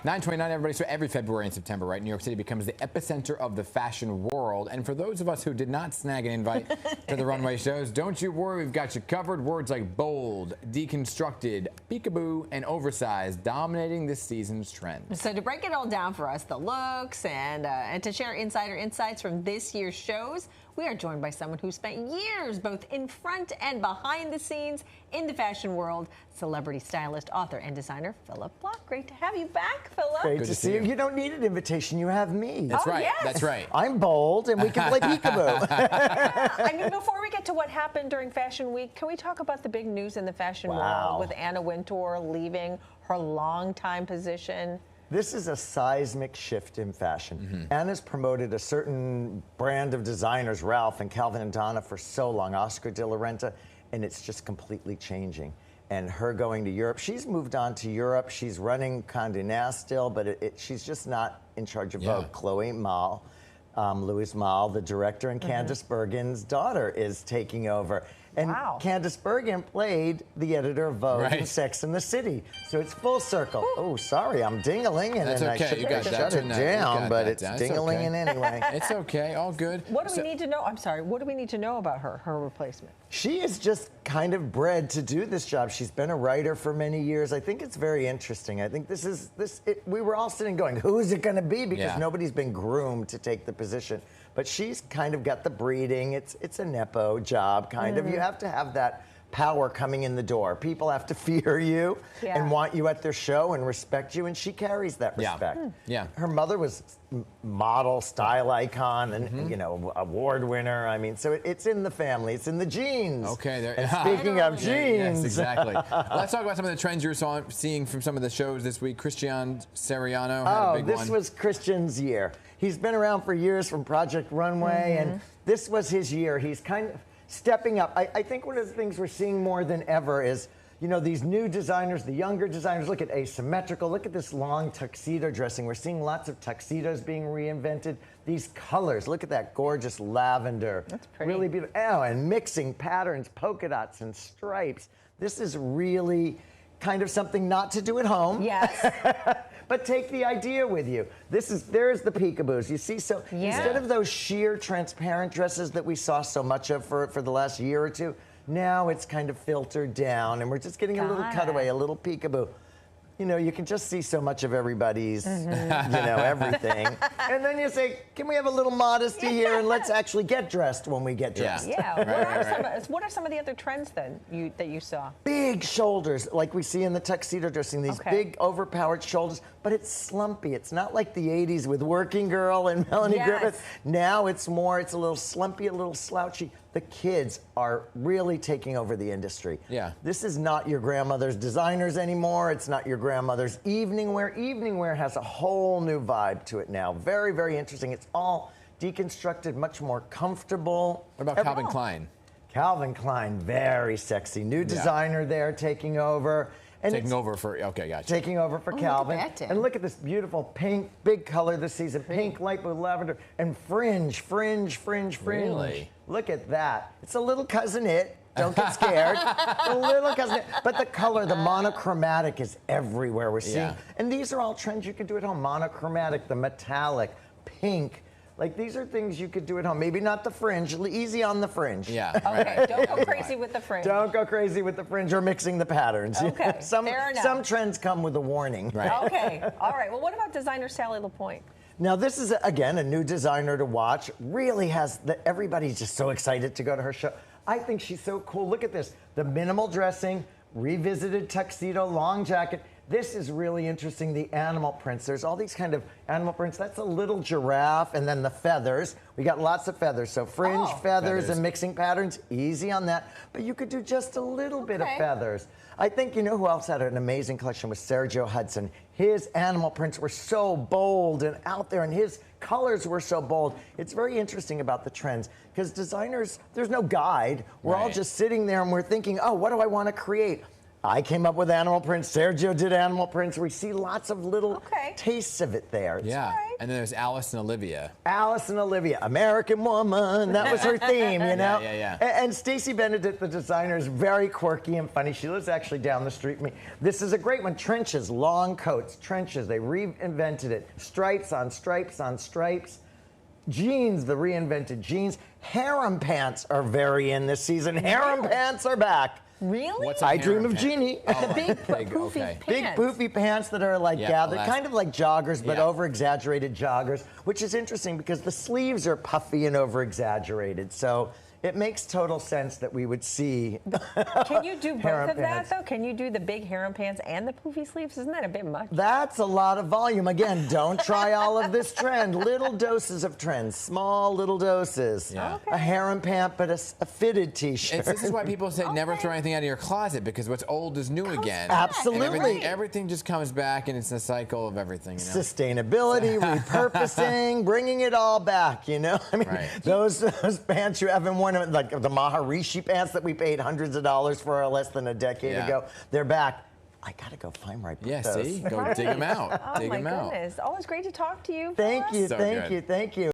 9/29, everybody. So every February and September, right, New York City becomes the epicenter of the fashion world. And for those of us who did not snag an invite to the runway shows, don't you worry, we've got you covered. Words like bold, deconstructed, peekaboo, and oversized dominating this season's trends. So to break it all down for us, the looks, and to share insider insights from this year's shows, we are joined by someone who spent years both in front and behind the scenes in the fashion world, celebrity stylist, author, and designer Phillip Bloch. Great to have you back, Phillip. Great to see you. You don't need an invitation. You have me. That's right. Yes. That's right. I'm bold, and we can play peekaboo. I mean, before we get to what happened during Fashion Week, can we talk about the big news in the fashion world with Anna Wintour leaving her longtime position? This is a seismic shift in fashion. Anna's promoted a certain brand of designers, Ralph and Calvin and Donna, for so long, Oscar de la Renta, and it's just completely changing. And her going to Europe, she's moved on to Europe. She's running Condé Nast still, but she's just not in charge of Vogue. Chloe Mal, Louise Mal, the director, and Candice Bergen's daughter is taking over. And Candice Bergen played the editor of Vogue in Sex and the City. So it's full circle. Oh, sorry, I'm ding-a-linging, and I should shut it down, but it's ding-a-linging anyway. It's okay, all good. What do we need to know? I'm sorry, what do we need to know about her replacement? She is just kind of bred to do this job. She's been a writer for many years. I think it's very interesting. I think we were all sitting going, who's it going to be? Because nobody's been groomed to take the position. But she's kind of got the breeding. It's a Nepo job, kind of. You have to have that power coming in the door. People have to fear you and want you at their show and respect you, and she carries that respect. Her mother was model, style icon, and you know, award winner. I mean, so it's in the family. It's in the genes. Okay. There. And speaking of genes, yes, exactly. Let's talk about some of the trends you're seeing from some of the shows this week. Christian Siriano had a big one. This was Christian's year. He's been around for years from Project Runway, and this was his year. He's kind of stepping up. I think one of the things we're seeing more than ever is, you know, these new designers, the younger designers, look at asymmetrical, look at this long tuxedo dressing. We're seeing lots of tuxedos being reinvented. These colors, look at that gorgeous lavender. That's pretty. Really beautiful. Oh, and mixing patterns, polka dots and stripes. This is really kind of something not to do at home. Yes. But take the idea with you. There's the peekaboos. You see, so instead of those sheer transparent dresses that we saw so much of for the last year or two, now it's kind of filtered down, and we're just getting a little cutaway, a little peekaboo. You know, you can just see so much of everybody's, you know, everything. And then you say, can we have a little modesty here, and let's actually get dressed when we get dressed. What are some of the other trends then that you saw? Big shoulders, like we see in the tuxedo dressing, these big overpowered shoulders, but it's slumpy. It's not like the 80s with Working Girl and Melanie Griffith. Now it's a little slumpy, a little slouchy. The kids are really taking over the industry. This is not your grandmother's designers anymore. It's not your grandmother's evening wear. Evening wear has a whole new vibe to it now. Very, very interesting. It's all deconstructed, much more comfortable. What about Calvin Klein? Calvin Klein, very sexy. New designer there taking over. And taking over for Calvin. And look at this beautiful pink, big color this season. Pink, light blue, lavender, and fringe. Really? Look at that. It's a little cousin it. Don't get scared. A little cousin it. But the color, the monochromatic is everywhere we're seeing. And these are all trends you can do at home. Monochromatic, the metallic, pink. Like, these are things you could do at home. Maybe not the fringe. Easy on the fringe. Okay, don't go crazy with the fringe. Don't go crazy with the fringe or mixing the patterns. Okay, fair enough. Some trends come with a warning. Okay, all right. Well, what about designer Sally Lapointe? Now, this is, again, a new designer to watch. Really has, everybody's just so excited to go to her show. I think she's so cool. Look at this. The minimal dressing, revisited tuxedo, long jacket. This is really interesting, the animal prints. There's all these kind of animal prints. That's a little giraffe, and then the feathers. We got lots of feathers. So fringe, feathers, and mixing patterns, easy on that. But you could do just a little bit of feathers. I think, you know who else had an amazing collection was Sergio Hudson. His animal prints were so bold and out there, and his colors were so bold. It's very interesting about the trends, because designers, there's no guide. We're all just sitting there and we're thinking, oh, what do I want to create? I came up with animal prints. Sergio did animal prints. We see lots of little tastes of it there. Yeah. right. And then there's Alice and Olivia. Alice and Olivia, American Woman. That was her theme, you know? Yeah. And Stacey Benedict, the designer, is very quirky and funny. She lives actually down the street from me. This is a great one. Trenches, long coats, trenches. They reinvented it. Stripes on stripes on stripes. Jeans, the reinvented jeans. Harem pants are very in this season. Harem pants are back. Really? What's a I harem dream of pant? Jeannie. Oh, Big poofy okay. pants. Big poofy pants that are like gathered, kind of like joggers, but over-exaggerated joggers, which is interesting because the sleeves are puffy and over-exaggerated. So it makes total sense that we would see. Can you do both harem of that, pants. though? Can you do the big harem pants and the poofy sleeves? Isn't that a bit much? That's a lot of volume. Again, don't try all of this trend. Little doses of trends, small little doses. Yeah. Okay. A harem pant, but a fitted T-shirt. This is why people say never throw anything out of your closet, because what's old is new again. back. Absolutely. And everything just comes back, and it's a cycle of everything. You know? Sustainability, repurposing, bringing it all back, you know? I mean, those pants you haven't worn, like the Maharishi pants that we paid hundreds of dollars for less than a decade ago, they're back. I gotta go find where I put those. See? Go dig them out. Oh, dig my them out. goodness. Always great to talk to you. Thank you, So thank good. you, thank you.